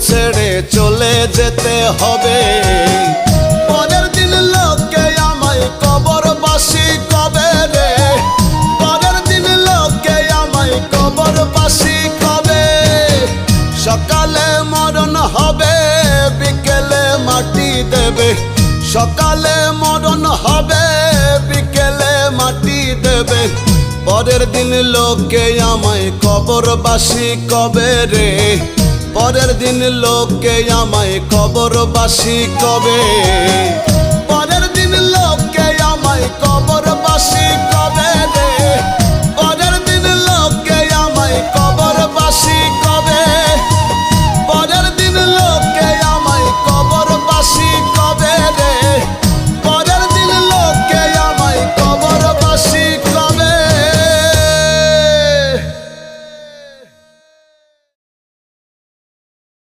ছেড়ে চলে যেতে হবে। পরের দিন লোকে আমায় কবরবাসী কবে রে, পরের দিন লোকে আমায় কবরবাসী কবে। সকালে মরণ হবে, বিকেলে মাটি দেবে। সকালে মরণ হবে, বিকেলে মাটি দেবে। পরের দিন লোকে আমায় কবরবাসী কবে রে, পরের দিন লোকে আমায় কবরবাসী কবে। পরের দিন লোকে আমায় কবরবাসী কবে রে।